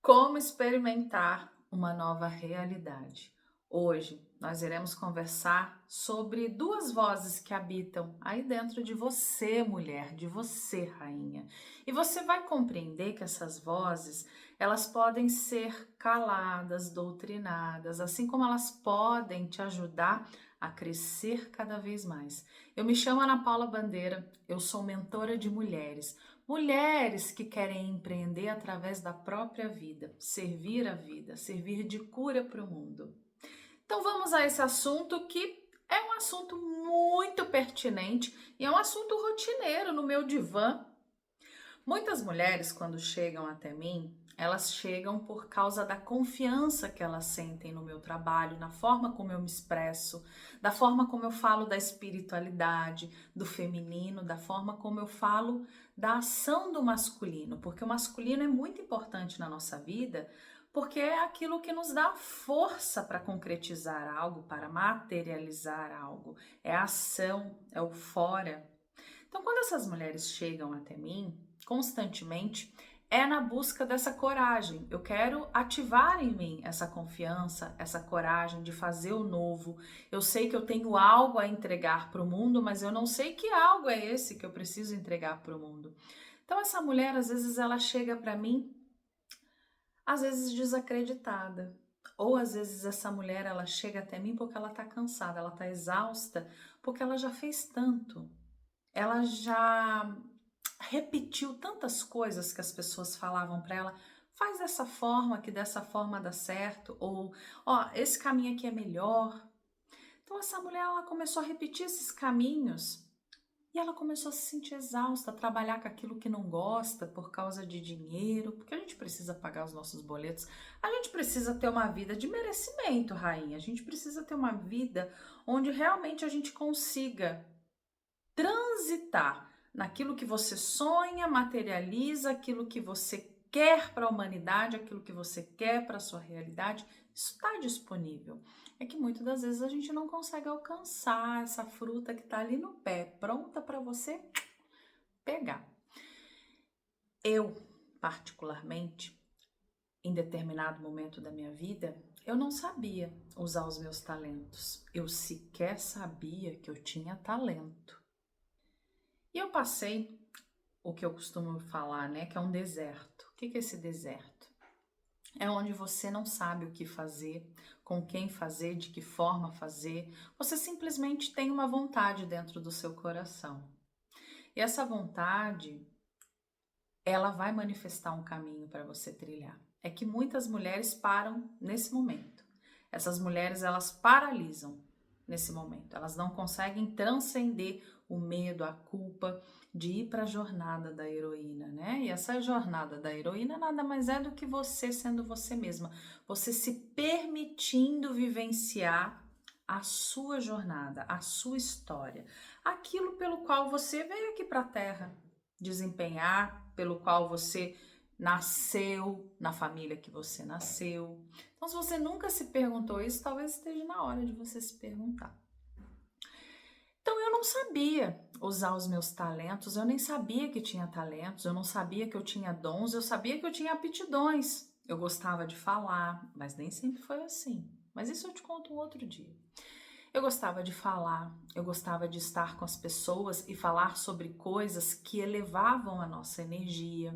Como experimentar uma nova realidade? Hoje nós iremos conversar sobre duas vozes que habitam aí dentro de você, mulher, de você, rainha. E você vai compreender que essas vozes, elas podem ser caladas, doutrinadas, assim como elas podem te ajudar a crescer cada vez mais. Eu me chamo Ana Paula Bandeira, eu sou mentora de mulheres. Mulheres que querem empreender através da própria vida, servir a vida, servir de cura para o mundo. Então vamos a esse assunto que é um assunto muito pertinente e é um assunto rotineiro no meu divã. Muitas mulheres, quando chegam até mim, elas chegam por causa da confiança que elas sentem no meu trabalho, na forma como eu me expresso, da forma como eu falo da espiritualidade, do feminino, da forma como eu falo da ação do masculino, porque o masculino é muito importante na nossa vida, porque é aquilo que nos dá força para concretizar algo, para materializar algo, é a ação, é o fora. Então, quando essas mulheres chegam até mim, constantemente, é na busca dessa coragem. Eu quero ativar em mim essa confiança, essa coragem de fazer o novo. Eu sei que eu tenho algo a entregar para o mundo, mas eu não sei que algo é esse que eu preciso entregar para o mundo. Então, essa mulher, às vezes, ela chega para mim, às vezes desacreditada. Ou às vezes essa mulher, ela chega até mim porque ela está cansada, ela está exausta, porque ela já fez tanto. Ela já repetiu tantas coisas que as pessoas falavam para ela, faz dessa forma, que dessa forma dá certo, ou ó, esse caminho aqui é melhor. Então essa mulher, ela começou a repetir esses caminhos e ela começou a se sentir exausta, a trabalhar com aquilo que não gosta por causa de dinheiro, porque a gente precisa pagar os nossos boletos, a gente precisa ter uma vida de merecimento, rainha, a gente precisa ter uma vida onde realmente a gente consiga transitar naquilo que você sonha, materializa aquilo que você quer para a humanidade, aquilo que você quer para a sua realidade, isso está disponível. É que muitas das vezes a gente não consegue alcançar essa fruta que está ali no pé, pronta para você pegar. Eu, particularmente, em determinado momento da minha vida, eu não sabia usar os meus talentos. Eu sequer sabia que eu tinha talento. E eu passei o que eu costumo falar, né, que é um deserto. O que é esse deserto? É onde você não sabe o que fazer, com quem fazer, de que forma fazer. Você simplesmente tem uma vontade dentro do seu coração. E essa vontade, ela vai manifestar um caminho para você trilhar. É que muitas mulheres param nesse momento. Essas mulheres, elas paralisam nesse momento. Elas não conseguem transcender o medo, a culpa de ir para a jornada da heroína, né? E essa jornada da heroína nada mais é do que você sendo você mesma. Você se permitindo vivenciar a sua jornada, a sua história, aquilo pelo qual você veio aqui para a Terra desempenhar, pelo qual você nasceu, na família que você nasceu. Então, se você nunca se perguntou isso, talvez esteja na hora de você se perguntar. Então, eu não sabia usar os meus talentos, eu nem sabia que tinha talentos, eu não sabia que eu tinha dons, eu sabia que eu tinha aptidões. Eu gostava de falar, mas nem sempre foi assim. Mas isso eu te conto um outro dia. Eu gostava de falar, eu gostava de estar com as pessoas e falar sobre coisas que elevavam a nossa energia.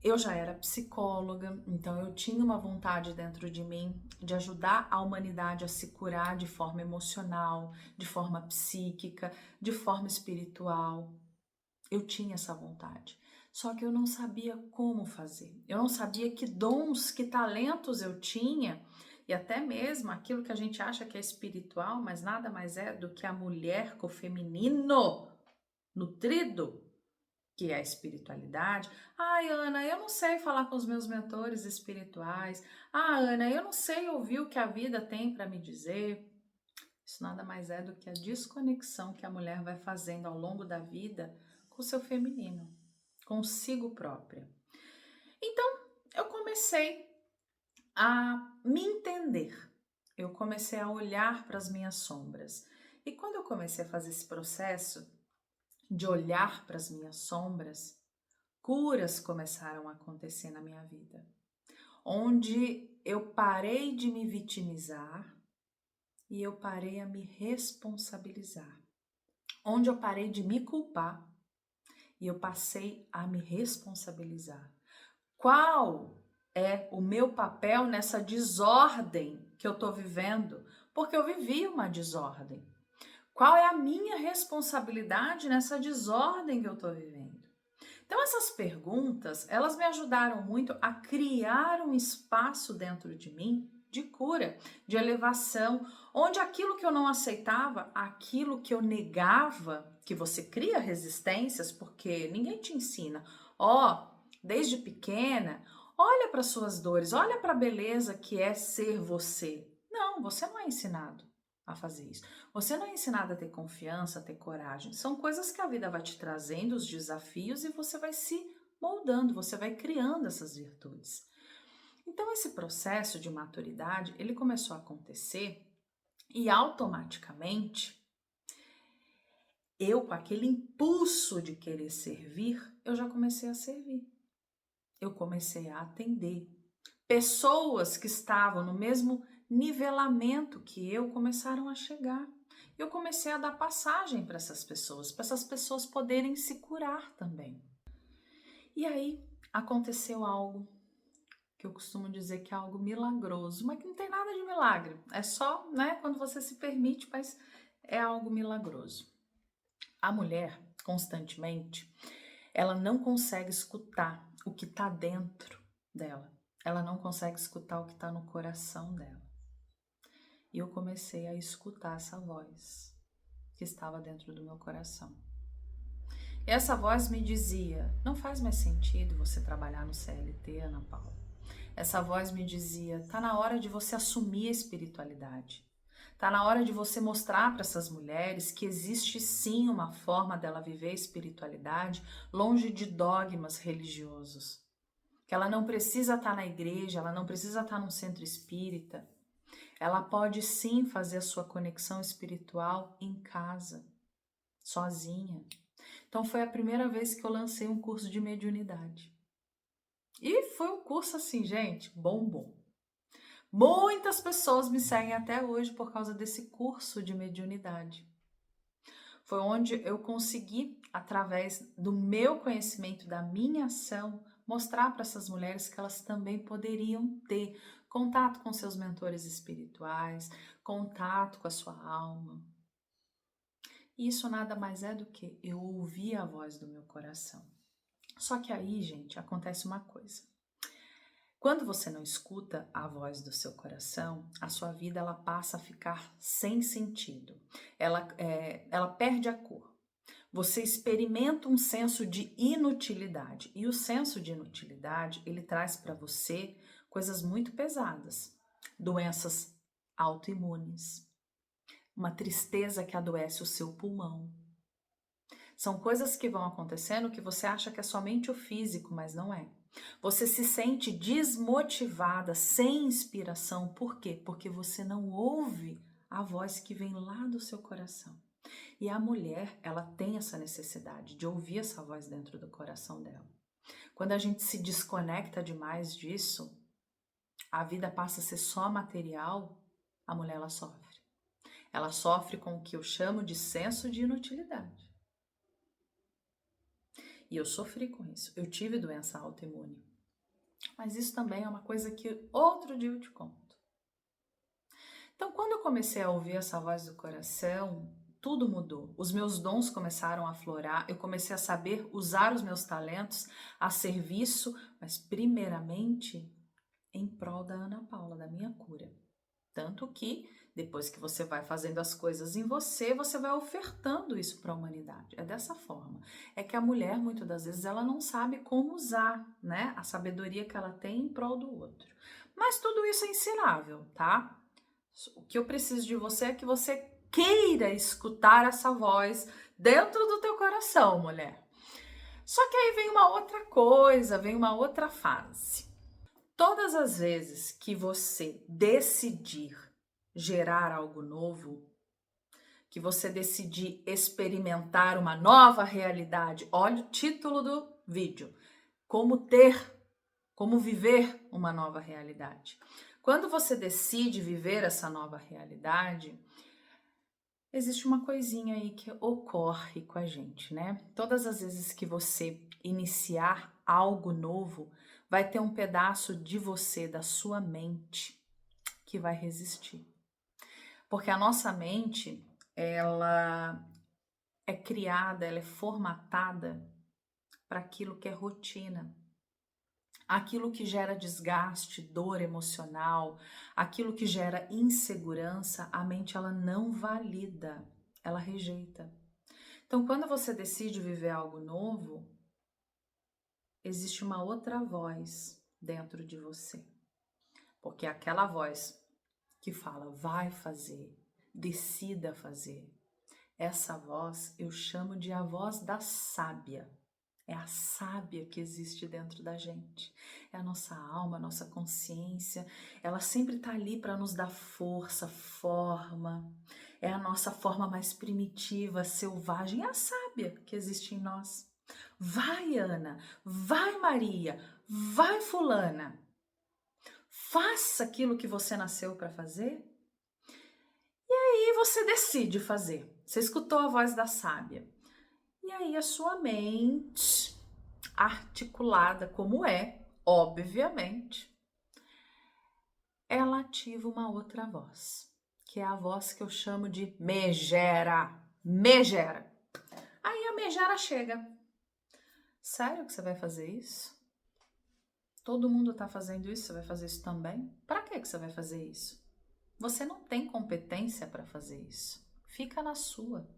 Eu já era psicóloga, então eu tinha uma vontade dentro de mim de ajudar a humanidade a se curar de forma emocional, de forma psíquica, de forma espiritual. Eu tinha essa vontade. Só que eu não sabia como fazer. Eu não sabia que dons, que talentos eu tinha, e até mesmo aquilo que a gente acha que é espiritual, mas nada mais é do que a mulher com o feminino nutrido, que é a espiritualidade. Ai, Ana, eu não sei falar com os meus mentores espirituais. Ah, Ana, eu não sei ouvir o que a vida tem para me dizer. Isso nada mais é do que a desconexão que a mulher vai fazendo ao longo da vida com o seu feminino, consigo própria. Então, eu comecei a me entender. Eu comecei a olhar para as minhas sombras. E quando eu comecei a fazer esse processo de olhar para as minhas sombras, curas começaram a acontecer na minha vida. onde eu parei de me vitimizar e eu parei a me responsabilizar, onde eu parei de me culpar e eu passei a me responsabilizar. Qual é o meu papel nessa desordem que eu estou vivendo? Porque eu vivi uma desordem. Qual é a minha responsabilidade nessa desordem que eu estou vivendo? Então, essas perguntas, elas me ajudaram muito a criar um espaço dentro de mim de cura, de elevação, onde aquilo que eu não aceitava, aquilo que eu negava, que você cria resistências, porque ninguém te ensina. Desde pequena, olha para suas dores, olha para a beleza que é ser você. Não, você não é ensinado a fazer isso. Você não é ensinado a ter confiança, a ter coragem. São coisas que a vida vai te trazendo, os desafios, e você vai se moldando, você vai criando essas virtudes. Então, esse processo de maturidade, ele começou a acontecer e automaticamente, eu com aquele impulso de querer servir, eu já comecei a servir. Eu comecei a atender. Pessoas que estavam no mesmo nivelamento que eu começaram a chegar. Eu comecei a dar passagem para essas pessoas poderem se curar também. E aí aconteceu algo que eu costumo dizer que é algo milagroso, mas que não tem nada de milagre. É só, quando você se permite, mas é algo milagroso. A mulher, constantemente, ela não consegue escutar o que está dentro dela. Ela não consegue escutar o que está no coração dela. E eu comecei a escutar essa voz que estava dentro do meu coração. E essa voz me dizia: não faz mais sentido você trabalhar no CLT, Ana Paula. Essa voz me dizia: tá na hora de você assumir a espiritualidade. Tá na hora de você mostrar para essas mulheres que existe sim uma forma dela viver a espiritualidade longe de dogmas religiosos. Que ela não precisa estar na igreja, ela não precisa estar num centro espírita. Ela pode sim fazer a sua conexão espiritual em casa, sozinha. Então foi a primeira vez que eu lancei um curso de mediunidade. E foi um curso assim, gente, bom. Muitas pessoas me seguem até hoje por causa desse curso de mediunidade. Foi onde eu consegui, através do meu conhecimento, da minha ação, mostrar para essas mulheres que elas também poderiam ter contato com seus mentores espirituais, contato com a sua alma. E isso nada mais é do que eu ouvir a voz do meu coração. Só que aí, gente, acontece uma coisa. Quando você não escuta a voz do seu coração, a sua vida ela passa a ficar sem sentido. Ela perde a cor. Você experimenta um senso de inutilidade. E o senso de inutilidade, ele traz para você coisas muito pesadas. Doenças autoimunes. Uma tristeza que adoece o seu pulmão. São coisas que vão acontecendo que você acha que é somente o físico, mas não é. Você se sente desmotivada, sem inspiração. Por quê? Porque você não ouve a voz que vem lá do seu coração. E a mulher, ela tem essa necessidade de ouvir essa voz dentro do coração dela. Quando a gente se desconecta demais disso, a vida passa a ser só material, a mulher ela sofre. Ela sofre com o que eu chamo de senso de inutilidade. E eu sofri com isso. Eu tive doença autoimune. Mas isso também é uma coisa que outro dia eu te conto. Então, quando eu comecei a ouvir essa voz do coração, tudo mudou. Os meus dons começaram a aflorar, eu comecei a saber usar os meus talentos a serviço, mas primeiramente em prol da Ana Paula, da minha cura. Tanto que depois que você vai fazendo as coisas em você, você vai ofertando isso para a humanidade. É dessa forma. É que a mulher, muitas das vezes, ela não sabe como usar, a sabedoria que ela tem em prol do outro. Mas tudo isso é ensinável, tá? O que eu preciso de você é que você queira escutar essa voz dentro do teu coração, mulher. Só que aí vem uma outra coisa, vem uma outra fase. Todas as vezes que você decidir gerar algo novo, que você decidir experimentar uma nova realidade, olha o título do vídeo, como como viver uma nova realidade. Quando você decide viver essa nova realidade, existe uma coisinha aí que ocorre com a gente, né? Todas as vezes que você iniciar algo novo, vai ter um pedaço de você, da sua mente, que vai resistir. Porque a nossa mente, ela é criada, ela é formatada para aquilo que é rotina. Aquilo que gera desgaste, dor emocional, aquilo que gera insegurança, a mente ela não valida, ela rejeita. Então, quando você decide viver algo novo, existe uma outra voz dentro de você. Porque é aquela voz que fala, vai fazer, decida fazer. Essa voz eu chamo de a voz da sábia. É a sábia que existe dentro da gente. É a nossa alma, a nossa consciência. Ela sempre está ali para nos dar força, forma. É a nossa forma mais primitiva, selvagem. É a sábia que existe em nós. Vai, Ana. Vai, Maria. Vai, fulana. Faça aquilo que você nasceu para fazer. E aí você decide fazer. Você escutou a voz da sábia. E aí a sua mente, articulada como é, obviamente, ela ativa uma outra voz, que é a voz que eu chamo de megera. Megera. Aí a megera chega. Sério que você vai fazer isso? Todo mundo tá fazendo isso, você vai fazer isso também? Para que você vai fazer isso? Você não tem competência para fazer isso. Fica na sua.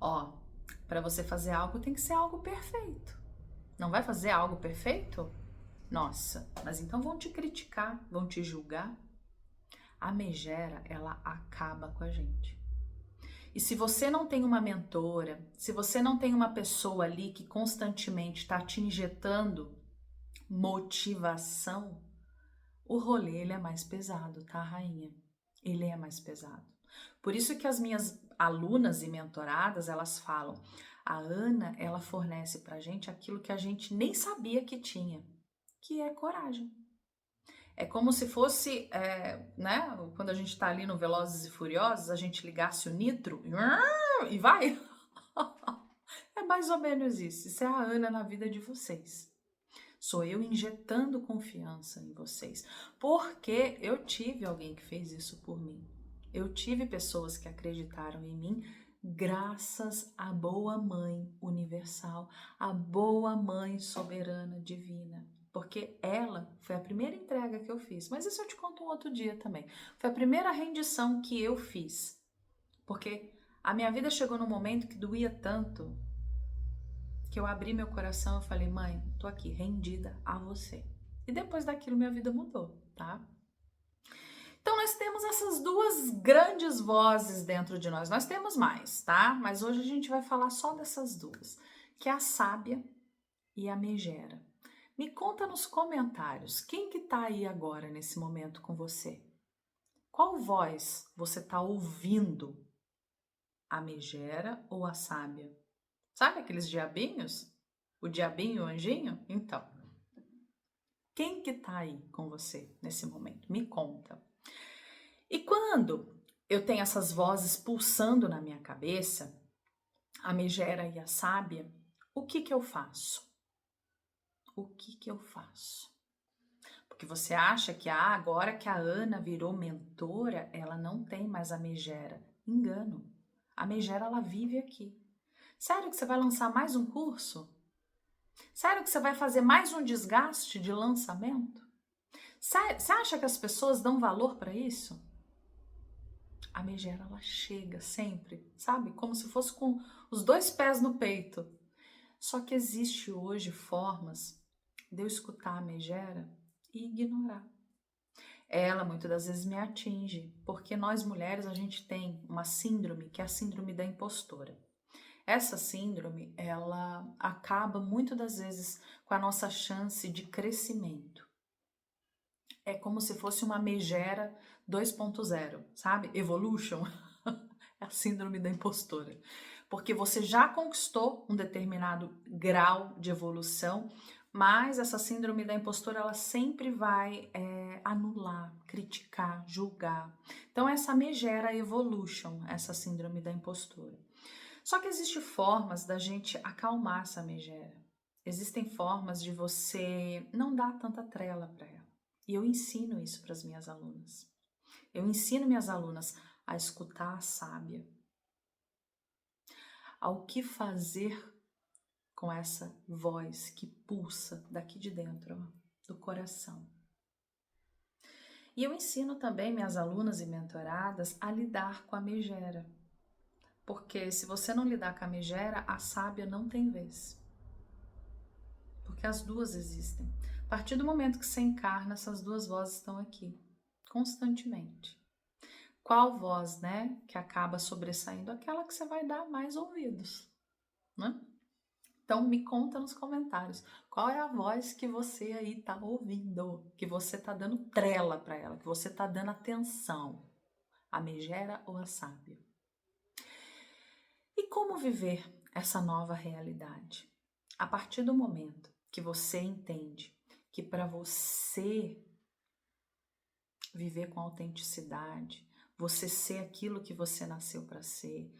Ó, para você fazer algo tem que ser algo perfeito. Não vai fazer algo perfeito? Nossa, mas então vão te criticar, vão te julgar. A megera, ela acaba com a gente. E se você não tem uma mentora, se você não tem uma pessoa ali que constantemente está te injetando motivação, o rolê ele é mais pesado, tá, rainha? Ele é mais pesado. Por isso que as minhas alunas e mentoradas, elas falam, a Ana, ela fornece pra gente aquilo que a gente nem sabia que tinha, que é coragem. É como se fosse, né, quando a gente tá ali no Velozes e Furiosos, a gente ligasse o nitro e vai. É mais ou menos isso. Isso é a Ana na vida de vocês. Sou eu injetando confiança em vocês. Porque eu tive alguém que fez isso por mim. Eu tive pessoas que acreditaram em mim graças à boa mãe universal, à boa mãe soberana divina. Porque ela foi a primeira entrega que eu fiz. Mas isso eu te conto um outro dia também. Foi a primeira rendição que eu fiz. Porque a minha vida chegou num momento que doía tanto que eu abri meu coração e falei, mãe, tô aqui rendida a você. E depois daquilo minha vida mudou, tá? Então nós temos essas duas grandes vozes dentro de nós. Nós temos mais, tá? Mas hoje a gente vai falar só dessas duas, que é a sábia e a megera. Me conta nos comentários, quem que tá aí agora nesse momento com você? Qual voz você tá ouvindo? A megera ou a sábia? Sabe aqueles diabinhos? O diabinho e o anjinho? Então, quem que tá aí com você nesse momento? Me conta. E quando eu tenho essas vozes pulsando na minha cabeça, a megera e a sábia, o que que eu faço? O que que eu faço? Porque você acha que agora que a Ana virou mentora, ela não tem mais a megera. Engano. A megera, ela vive aqui. Sério que você vai lançar mais um curso? Sério que você vai fazer mais um desgaste de lançamento? Você acha que as pessoas dão valor para isso? A megera, ela chega sempre, sabe? Como se fosse com os dois pés no peito. Só que existe hoje formas de eu escutar a megera e ignorar. Ela muitas das vezes me atinge, porque nós mulheres a gente tem uma síndrome, que é a síndrome da impostora. Essa síndrome, ela acaba muitas das vezes com a nossa chance de crescimento. É como se fosse uma megera 2.0, sabe? Evolution. É a síndrome da impostora. Porque você já conquistou um determinado grau de evolução, Mas essa síndrome da impostora, ela sempre vai anular, criticar, julgar. Então essa megera evolution, essa síndrome da impostora. Só que existem formas da gente acalmar essa megera. Existem formas de você não dar tanta trela para ela. E eu ensino isso para as minhas alunas. Eu ensino minhas alunas a escutar a sábia, ao que fazer com essa voz que pulsa daqui de dentro, ó, do coração. E eu ensino também minhas alunas e mentoradas a lidar com a megera. Porque se você não lidar com a megera, a sábia não tem vez. Porque as duas existem. A partir do momento que você encarna, essas duas vozes estão aqui, constantemente. Qual voz, né, que acaba sobressaindo? Aquela que você vai dar mais ouvidos, né? Então me conta nos comentários, qual é a voz que você aí tá ouvindo, que você tá dando trela para ela, que você tá dando atenção, a megera ou a sábia? E como viver essa nova realidade? A partir do momento que você entende que para você viver com autenticidade, você ser aquilo que você nasceu para ser,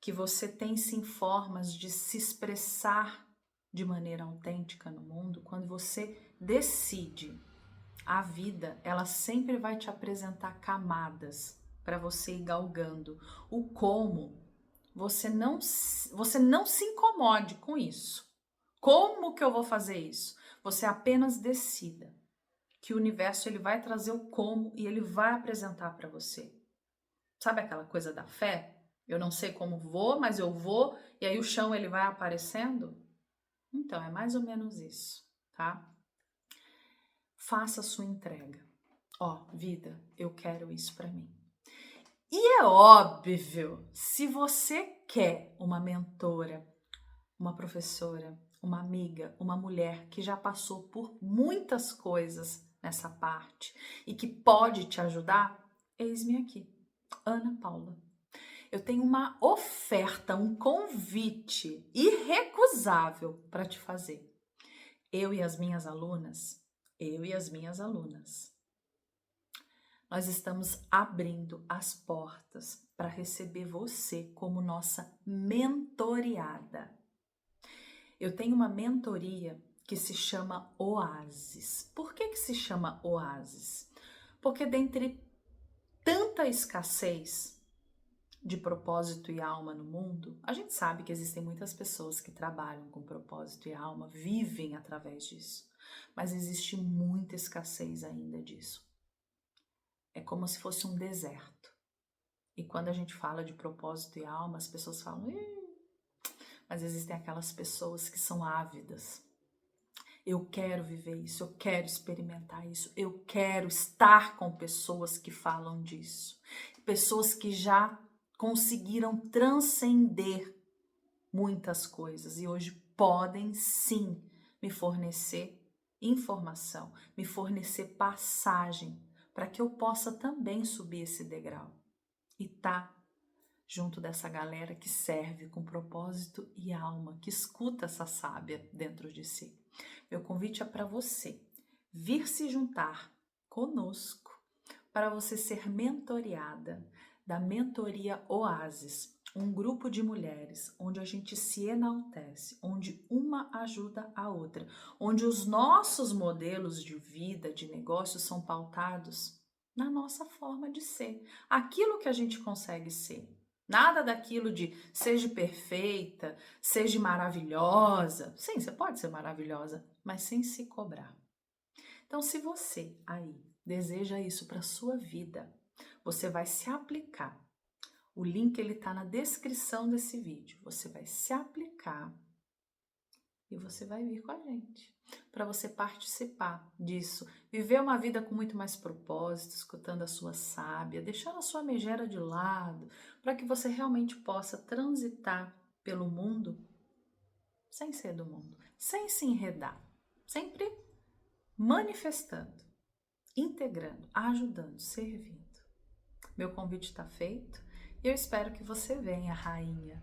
que você tem sim formas de se expressar de maneira autêntica no mundo, quando você decide, a vida, ela sempre vai te apresentar camadas para você ir galgando. O como, você não se incomode com isso. Como que eu vou fazer isso? Você apenas decida que o universo ele vai trazer o como e ele vai apresentar para você. Sabe aquela coisa da fé? Eu não sei como vou, mas eu vou, e aí o chão ele vai aparecendo? Então, é mais ou menos isso, tá? Faça a sua entrega. Ó, vida, eu quero isso para mim. E é óbvio, se você quer uma mentora, uma professora, uma amiga, uma mulher que já passou por muitas coisas nessa parte e que pode te ajudar, eis-me aqui, Ana Paula. Eu tenho uma oferta, um convite irrecusável para te fazer. Eu e as minhas alunas, nós estamos abrindo as portas para receber você como nossa mentoriada. Eu tenho uma mentoria que se chama Oásis. Por que se chama Oásis? Porque dentre tanta escassez de propósito e alma no mundo, a gente sabe que existem muitas pessoas que trabalham com propósito e alma, vivem através disso, mas existe muita escassez ainda disso. É como se fosse um deserto. E quando a gente fala de propósito e alma, as pessoas falam, mas existem aquelas pessoas que são ávidas. Eu quero viver isso, eu quero experimentar isso, eu quero estar com pessoas que falam disso. Pessoas que já conseguiram transcender muitas coisas e hoje podem sim me fornecer informação, me fornecer passagem para que eu possa também subir esse degrau e tá junto dessa galera que serve com propósito e alma, que escuta essa sábia dentro de si. Meu convite é para você vir se juntar conosco para você ser mentoriada da mentoria Oásis, um grupo de mulheres onde a gente se enaltece, onde uma ajuda a outra, onde os nossos modelos de vida, de negócio são pautados na nossa forma de ser, aquilo que a gente consegue ser. Nada daquilo de seja perfeita, seja maravilhosa. Sim, você pode ser maravilhosa, mas sem se cobrar. Então, se você aí deseja isso para sua vida, você vai se aplicar. O link ele tá na descrição desse vídeo. Você vai se aplicar e você vai vir com a gente para você participar disso, viver uma vida com muito mais propósito, escutando a sua sábia, deixando a sua megera de lado, para que você realmente possa transitar pelo mundo sem ser do mundo, sem se enredar, sempre manifestando, integrando, ajudando, servindo. Meu convite está feito e eu espero que você venha, rainha.